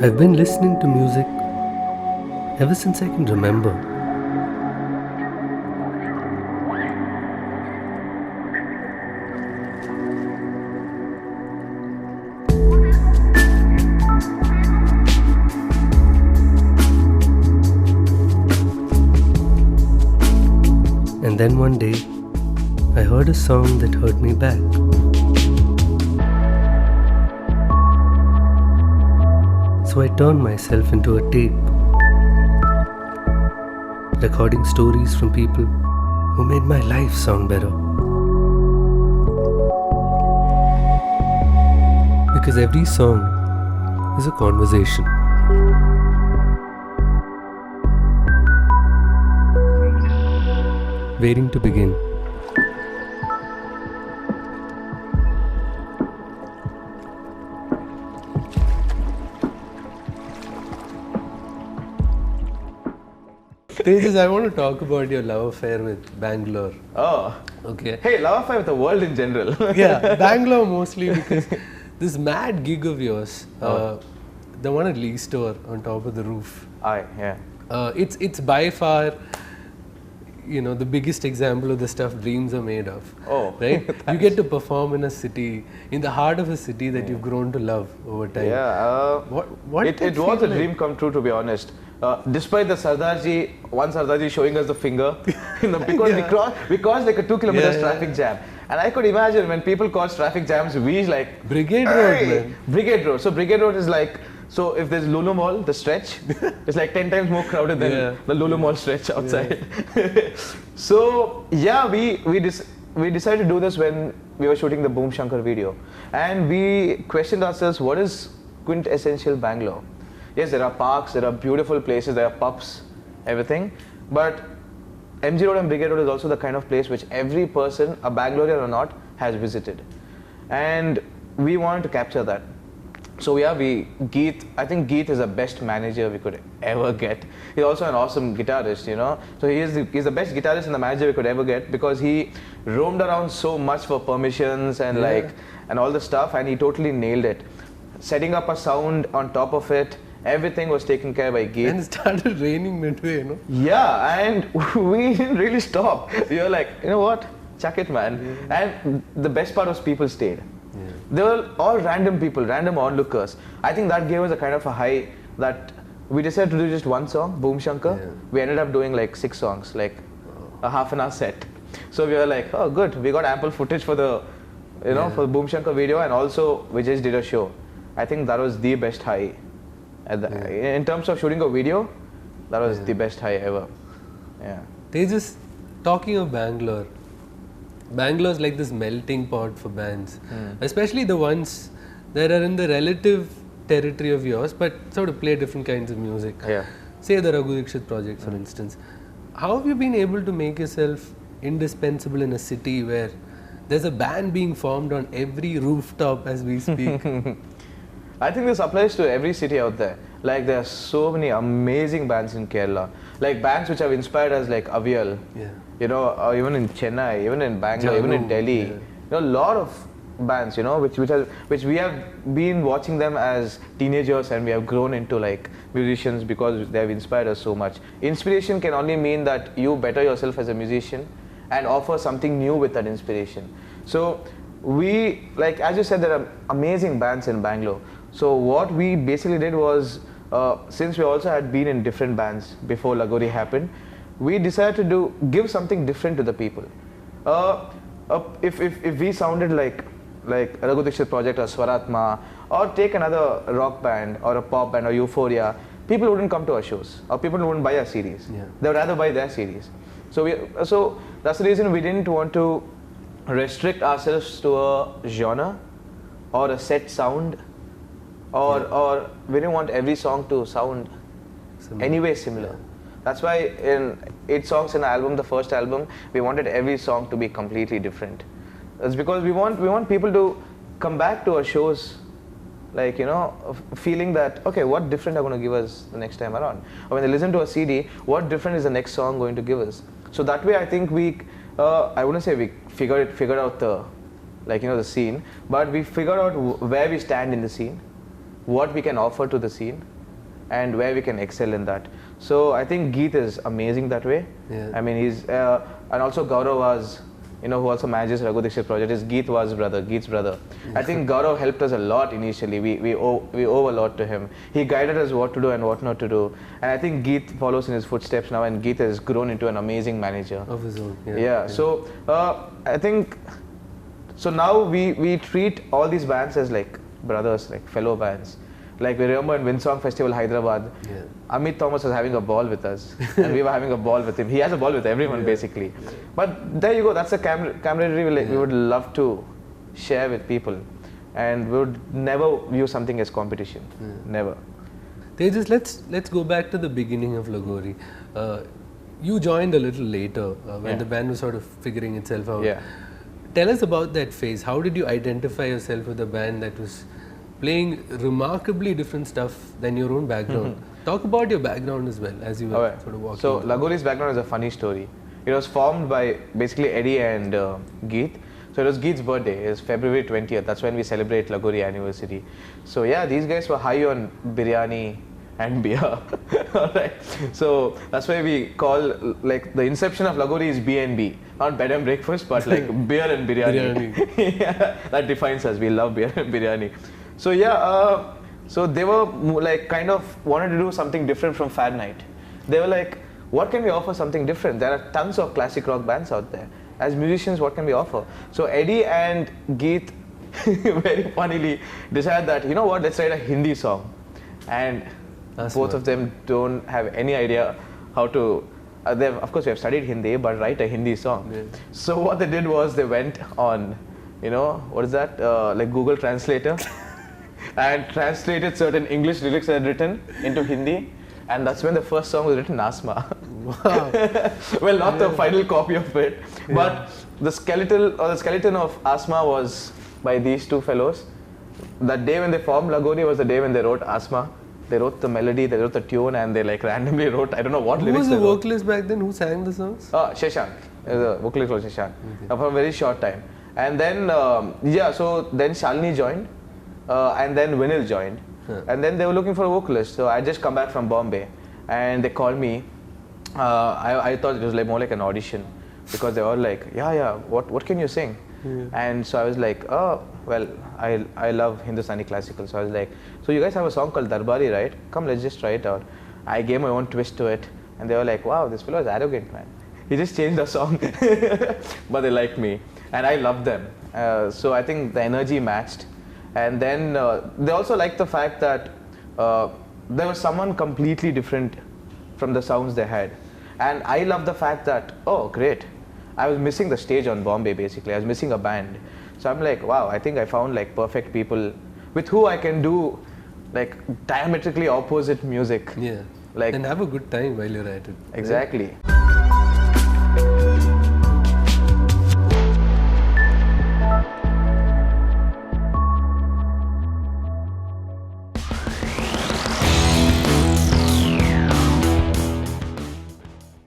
I've been listening to music ever since I can remember. And then one day, I heard a song that hurt me back. So I turned myself into a tape, recording stories from people who made my life sound better. Because every song is a conversation. Waiting to begin. Tejas, I want to talk about your love affair with Bangalore. Oh. Okay. Hey, love affair with the world in general. Yeah, Bangalore mostly because this mad gig of yours, the one at Lee Store on top of the roof. Yeah. It's by far, the biggest example of the stuff dreams are made of. Oh, right? You get to perform in a city, in the heart of a city that you've grown to love over time. Yeah. What it was a dream come true, to be honest. Despite the one Sardarji showing us the finger, we crossed like a 2 kilometers traffic jam. And I could imagine when people cause traffic jams, we like Brigade Road, man. Brigade Road. So Brigade Road is like, so if there's Lulu Mall, the stretch, it's like 10 times more crowded than the Lulu Mall stretch outside. Yeah. So yeah, we decided to do this when we were shooting the Boom Shankar video, and we questioned ourselves, what is quintessential Bangalore? Yes, there are parks, there are beautiful places, there are pubs, everything, but MG Road and Brigade Road is also the kind of place which every person, a Bangalorean or not, has visited, and we wanted to capture that. So yeah, I think Geet is the best manager we could ever get. He's also an awesome guitarist, So he's the best guitarist and the manager we could ever get, because he roamed around so much for permissions and and all the stuff, and he totally nailed it. Setting up a sound on top of it, everything was taken care by Geet. And it started raining midway, Yeah, and we didn't really stop. We were like, you know what? Chuck it, man. Yeah. And the best part was people stayed. Yeah. They were all random people, random onlookers. I think that gave us a kind of a high that we decided to do just one song, Boom Shankar. Yeah. We ended up doing like 6 songs, like a half-an-hour set. So we were like, oh good, we got ample footage for the, for the Boom Shankar video, and also we just did a show. I think that was the best high. In terms of shooting a video, that was the best high ever. Yeah. Tejas, talking of Bangalore, Bangalore's like this melting pot for bands, especially the ones that are in the relative territory of yours, but sort of play different kinds of music. Yeah. Say the Raghu Dixit project, for instance. How have you been able to make yourself indispensable in a city where there's a band being formed on every rooftop as we speak? I think this applies to every city out there. Like, there are so many amazing bands in Kerala. Like bands which have inspired us, like Avial. Yeah. Even in Chennai, even in Bangalore, even in Delhi. Yeah. A lot of bands, which we have been watching them as teenagers, and we have grown into like musicians because they have inspired us so much. Inspiration can only mean that you better yourself as a musician and offer something new with that inspiration. So we, like as you said, there are amazing bands in Bangalore. So what we basically did was, since we also had been in different bands before Lagori happened, we decided to give something different to the people. If we sounded like Raghu Dixit project or Swaratma, or take another rock band or a pop band or Euphoria, people wouldn't come to our shows, or people wouldn't buy our CDs. Yeah. They would rather buy their CDs. So that's the reason we didn't want to restrict ourselves to a genre or a set sound, or we didn't want every song to sound similar. Yeah. That's why in 8 songs in an album, the first album, we wanted every song to be completely different. That's because we want people to come back to our shows, like, feeling that, okay, what different are going to give us the next time around? Or when they listen to a CD, what different is the next song going to give us? So that way, I think I wouldn't say we figured out the scene, but we figured out where we stand in the scene, what we can offer to the scene and where we can excel in that. So I think Geet is amazing that way. Yeah. I mean, he's and also Gaurav was, who also manages Raghu Dixit project, is Geet's brother. I think Gaurav helped us a lot initially. We owe a lot to him. He guided us what to do and what not to do. And I think Geet follows in his footsteps now, and Geet has grown into an amazing manager. Of his own. Yeah. So I think, so now we treat all these bands as like brothers, like fellow bands. Like we remember in Winsong Festival, Hyderabad, Amit Thomas was having a ball with us and we were having a ball with him. He has a ball with everyone basically. But there you go, that's a camaraderie we would love to share with people, and we would never view something as competition. Never. Tejas, let's go back to the beginning of Lagori. You joined a little later when the band was sort of figuring itself out. Yeah. Tell us about that phase. How did you identify yourself with a band that was playing remarkably different stuff than your own background? Talk about your background as well as you were sort of walking. So Lagori's background is a funny story. It was formed by basically Eddie and Geet. So it was Geet's birthday. It was February 20th. That's when we celebrate Lagori anniversary. So yeah, these guys were high on biryani and beer. Alright. So that's why we call, like, the inception of Lagori is B&B. Not bed and breakfast, but like beer and biryani. Yeah, that defines us. We love beer and biryani. So yeah, so they were like kind of wanted to do something different from Fad Night. They were like, what can we offer something different? There are tons of classic rock bands out there. As musicians, what can we offer? So Eddie and Geet very funnily decided that, let's write a Hindi song. And both of them don't have any idea how to, of course we have studied Hindi, but write a Hindi song. Yeah. So what they did was they went on, what is that, like Google Translator, and translated certain English lyrics they had written into Hindi, and that's when the first song was written, Asma. Wow. Well, not the final copy of it, but the skeleton of Asma was by these two fellows. That day when they formed Lagori was the day when they wrote Asma. They wrote the melody, they wrote the tune, and they like randomly wrote, I don't know what lyrics they wrote. Who was the vocalist back then? Who sang the songs? Shashank. The vocalist was Shashank. For a very short time. And then, so then Shalini joined, and then Vinil joined. And then they were looking for a vocalist. So I just come back from Bombay, and they called me. I thought it was like more like an audition, because they were like, what can you sing? And so I was like, oh, well, I love Hindustani classical. So I was like, so you guys have a song called Darbari, right? Come, let's just try it out. I gave my own twist to it, and they were like, wow, this fellow is arrogant, man. He just changed the song. But they liked me, and I loved them. So I think the energy matched. And then they also liked the fact that there was someone completely different from the sounds they had. And I love the fact that, oh, great. I was missing the stage on Bombay, basically. I was missing a band. So I'm like, wow, I think I found like perfect people with who I can do like diametrically opposite music. Yeah. Like, and have a good time while you're at it. Exactly. Right?